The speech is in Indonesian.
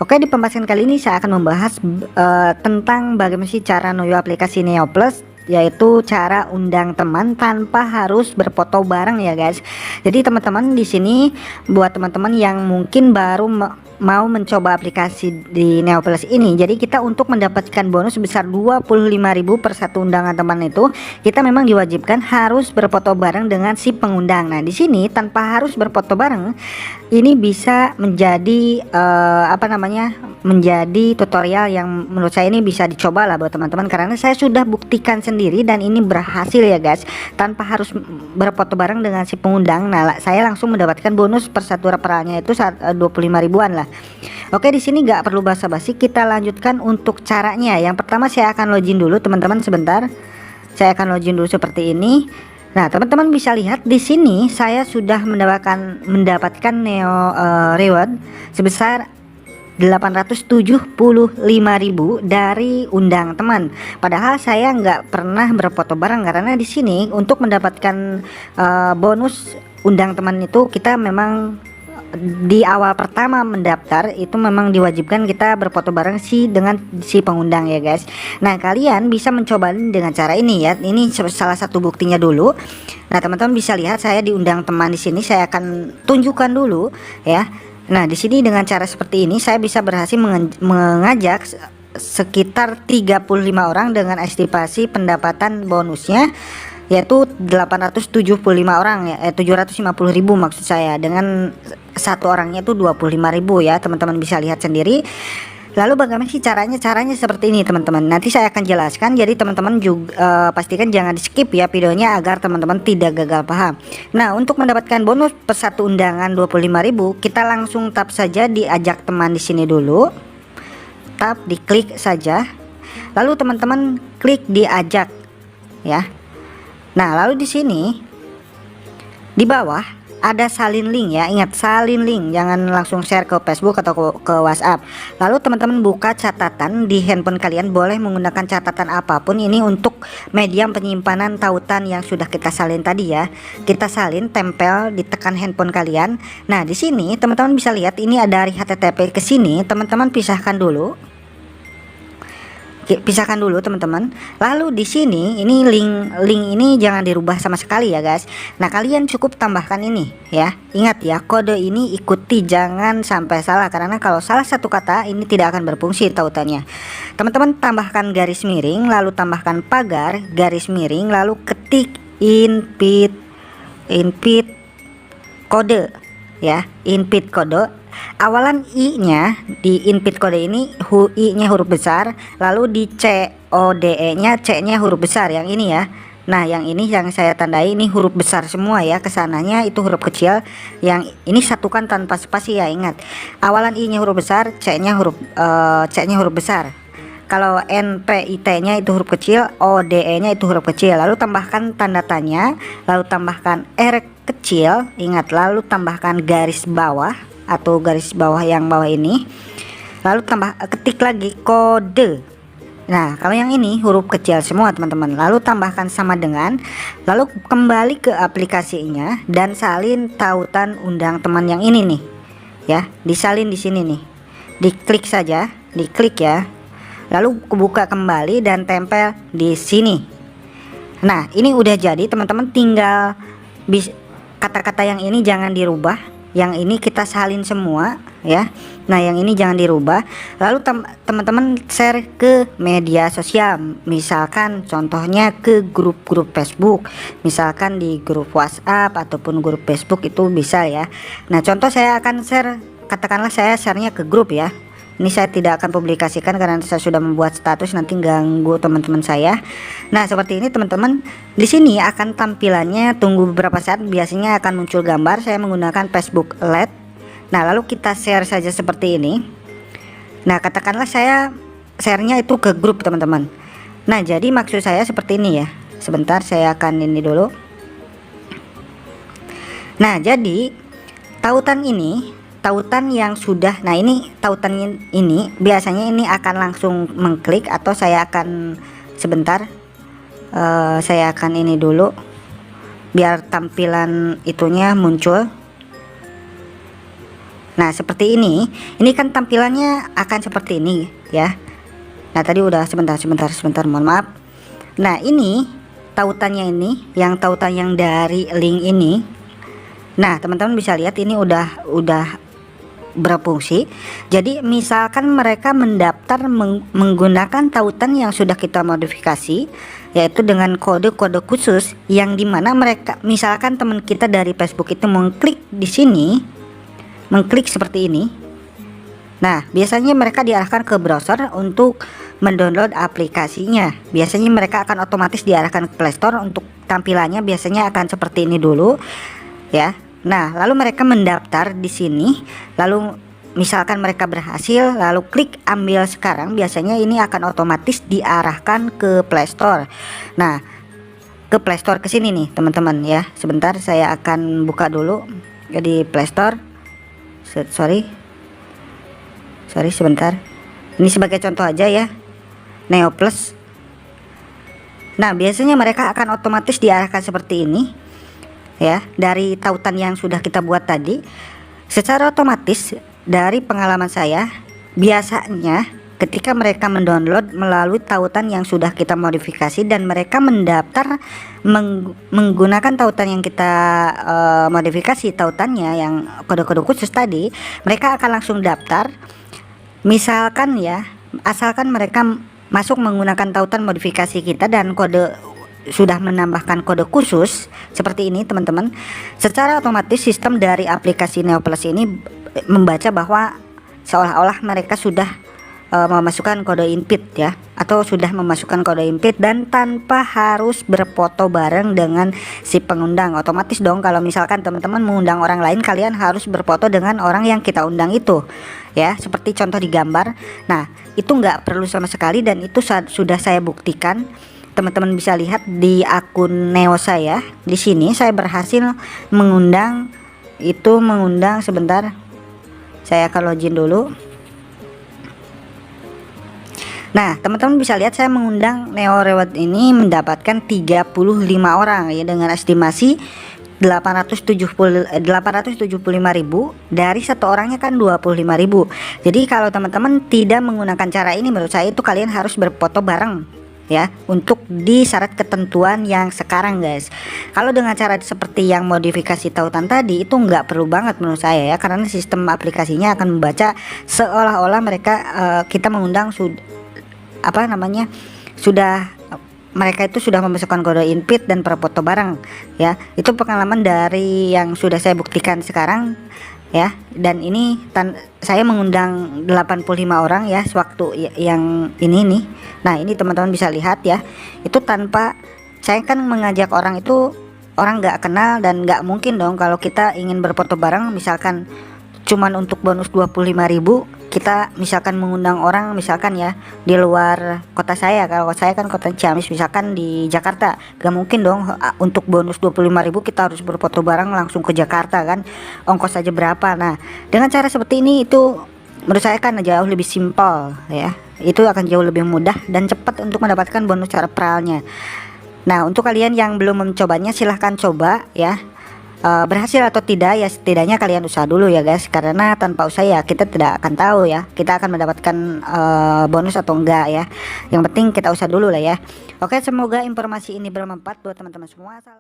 Oke, di pembahasan kali ini saya akan membahas tentang bagaimana sih cara Noyo aplikasi Neo Plus, yaitu cara undang teman tanpa harus berfoto bareng ya guys. Jadi teman-teman di sini buat teman-teman yang mungkin baru mau mencoba aplikasi di Neo Plus ini, jadi kita untuk mendapatkan bonus sebesar 25.000 per satu undangan teman itu, kita memang diwajibkan harus berfoto bareng dengan si pengundang. Nah, di sini tanpa harus berfoto bareng, ini bisa menjadi menjadi tutorial yang menurut saya ini bisa dicoba lah buat teman-teman, karena saya sudah buktikan sendiri dan ini berhasil ya guys, tanpa harus berfoto bareng dengan si pengundang. Nah, saya langsung mendapatkan bonus per satu referralnya itu 25 ribuan lah. Oke, di sini nggak perlu basa-basi, kita lanjutkan untuk caranya. Yang pertama saya akan login dulu teman-teman, sebentar. Saya akan login dulu seperti ini. Nah, teman-teman bisa lihat di sini saya sudah mendapatkan Neo reward sebesar 875.000 dari undang teman. Padahal saya nggak pernah berfoto bareng, karena di sini untuk mendapatkan bonus undang teman itu kita memang di awal pertama mendaftar itu memang diwajibkan kita berfoto bareng dengan si pengundang ya guys. Nah, kalian bisa mencoba dengan cara ini ya. Ini salah satu buktinya dulu. Nah, teman-teman bisa lihat saya diundang teman di sini. Saya akan tunjukkan dulu ya. Nah, di sini dengan cara seperti ini saya bisa berhasil mengajak sekitar 35 orang dengan estimasi pendapatan bonusnya yaitu 875 orang ya, 750.000 maksud saya, dengan satu orangnya itu 25.000 ya, teman-teman bisa lihat sendiri. Lalu bagaimana sih caranya? Caranya seperti ini teman-teman, nanti saya akan jelaskan, jadi teman-teman juga pastikan jangan di skip ya videonya agar teman-teman tidak gagal paham. Nah, untuk mendapatkan bonus per satu undangan 25.000, kita langsung tap saja di ajak teman di sini dulu, tap diklik saja, lalu teman-teman klik di ajak ya. Nah, lalu di sini di bawah ada salin link ya, ingat salin link, jangan langsung share ke Facebook atau ke WhatsApp. Lalu teman-teman buka catatan di handphone kalian, boleh menggunakan catatan apapun, ini untuk media penyimpanan tautan yang sudah kita salin tadi ya. Kita salin, tempel, ditekan handphone kalian. Nah, di sini teman-teman bisa lihat ini ada dari HTTP ke sini, teman-teman pisahkan dulu teman-teman. Lalu di sini ini link ini jangan dirubah sama sekali ya guys. Nah, kalian cukup tambahkan ini ya. Ingat ya, kode ini ikuti, jangan sampai salah, karena kalau salah satu kata ini tidak akan berfungsi tautannya. Teman-teman tambahkan garis miring, lalu tambahkan pagar, garis miring, lalu ketik input kode ya, input kode. Awalan i nya di input kode ini i nya huruf besar, lalu di CODE nya c nya huruf besar yang ini ya. Nah, yang ini yang saya tandai ini huruf besar semua ya, kesananya itu huruf kecil, yang ini satukan tanpa spasi ya, ingat. Awalan i nya huruf besar, c nya huruf besar. Kalau NPIT nya itu huruf kecil, ODE nya itu huruf kecil, lalu tambahkan tanda tanya, lalu tambahkan R kecil, ingat, lalu tambahkan garis bawah atau garis bawah yang bawah ini, lalu ketik lagi kode. Nah, kalau yang ini huruf kecil semua teman-teman, lalu tambahkan sama dengan, lalu kembali ke aplikasinya dan salin tautan undang teman yang ini nih ya, disalin di sini nih, diklik saja, diklik ya, lalu buka kembali dan tempel di sini. Nah, ini udah jadi teman-teman, tinggal kata-kata yang ini jangan dirubah, yang ini kita salin semua ya. Nah, yang ini jangan dirubah, lalu teman-teman share ke media sosial, misalkan contohnya ke grup-grup Facebook, misalkan di grup WhatsApp ataupun grup Facebook itu bisa ya. Nah, contoh saya akan share, katakanlah saya sharenya ke grup ya. Ini saya tidak akan publikasikan karena saya sudah membuat status, nanti ganggu teman-teman saya. Nah, seperti ini teman-teman. Di sini akan tampilannya, tunggu beberapa saat, biasanya akan muncul gambar. Saya menggunakan Facebook LED. Nah, lalu kita share saja seperti ini. Nah, katakanlah saya share-nya itu ke grup teman-teman. Nah, jadi maksud saya seperti ini ya. Sebentar, saya akan ini dulu. Nah, jadi tautan yang sudah, nah ini tautan ini biasanya ini akan langsung mengklik, atau saya akan sebentar, saya akan ini dulu biar tampilan itunya muncul. Nah seperti ini kan tampilannya akan seperti ini ya. Nah tadi udah sebentar mohon maaf. Nah ini tautannya, ini yang tautan yang dari link ini. Nah teman-teman bisa lihat ini udah berfungsi. Jadi misalkan mereka mendaftar menggunakan tautan yang sudah kita modifikasi, yaitu dengan kode-kode khusus yang dimana mereka, misalkan teman kita dari Facebook itu mengklik di sini, mengklik seperti ini. Nah biasanya mereka diarahkan ke browser untuk mendownload aplikasinya. Biasanya mereka akan otomatis diarahkan ke Play Store. Untuk tampilannya biasanya akan seperti ini dulu ya. Nah lalu mereka mendaftar di sini, lalu misalkan mereka berhasil, lalu klik ambil sekarang, biasanya ini akan otomatis diarahkan ke Play Store. Nah ke Play Store ke sini nih teman-teman ya. Sebentar saya akan buka dulu di Play Store. Sorry sebentar, ini sebagai contoh aja ya, Neo Plus. Nah biasanya mereka akan otomatis diarahkan seperti ini ya, dari tautan yang sudah kita buat tadi. Secara otomatis dari pengalaman saya, biasanya ketika mereka mendownload melalui tautan yang sudah kita modifikasi dan mereka mendaftar menggunakan tautan yang kita modifikasi, tautannya yang kode-kode khusus tadi, mereka akan langsung daftar. Misalkan ya, asalkan mereka masuk menggunakan tautan modifikasi kita dan kode sudah menambahkan kode khusus seperti ini teman-teman, secara otomatis sistem dari aplikasi Neo Plus ini membaca bahwa seolah-olah mereka sudah memasukkan kode invite ya, atau sudah memasukkan kode invite dan tanpa harus berfoto bareng dengan si pengundang. Otomatis dong kalau misalkan teman-teman mengundang orang lain, kalian harus berfoto dengan orang yang kita undang itu ya, seperti contoh di gambar. Nah itu nggak perlu sama sekali dan itu sudah saya buktikan. Teman-teman bisa lihat di akun Neo saya. Di sini saya berhasil mengundang sebentar, saya akan login dulu. Nah teman-teman bisa lihat saya mengundang Neo Reward ini mendapatkan 35 orang ya, dengan estimasi 875.000, dari satu orangnya kan 25.000. Jadi kalau teman-teman tidak menggunakan cara ini, menurut saya itu kalian harus berfoto bareng ya, untuk di syarat ketentuan yang sekarang guys. Kalau dengan cara seperti yang modifikasi tautan tadi itu nggak perlu banget menurut saya ya, karena sistem aplikasinya akan membaca seolah-olah mereka kita mengundang mereka itu sudah memasukkan kode invite dan berfoto bareng ya. Itu pengalaman dari yang sudah saya buktikan sekarang ya. Dan ini saya mengundang 85 orang ya sewaktu yang ini nih. Nah ini teman-teman bisa lihat ya, itu tanpa saya kan mengajak orang itu, orang nggak kenal dan nggak mungkin dong kalau kita ingin berfoto bareng misalkan cuman untuk bonus 25.000, kita misalkan mengundang orang misalkan ya di luar kota saya. Kalau saya kan kota Ciamis, misalkan di Jakarta, gak mungkin dong untuk bonus 25.000 kita harus berfoto bareng langsung ke Jakarta kan, ongkos aja berapa. Nah dengan cara seperti ini itu menurut saya kan jauh lebih simpel ya, itu akan jauh lebih mudah dan cepat untuk mendapatkan bonus referralnya. Nah untuk kalian yang belum mencobanya silahkan coba ya. Berhasil atau tidak ya, setidaknya kalian usaha dulu ya guys, karena tanpa usaha ya kita tidak akan tahu ya kita akan mendapatkan bonus atau enggak ya. Yang penting kita usaha dulu lah ya. Oke, semoga informasi ini bermanfaat buat teman-teman semua. Salam.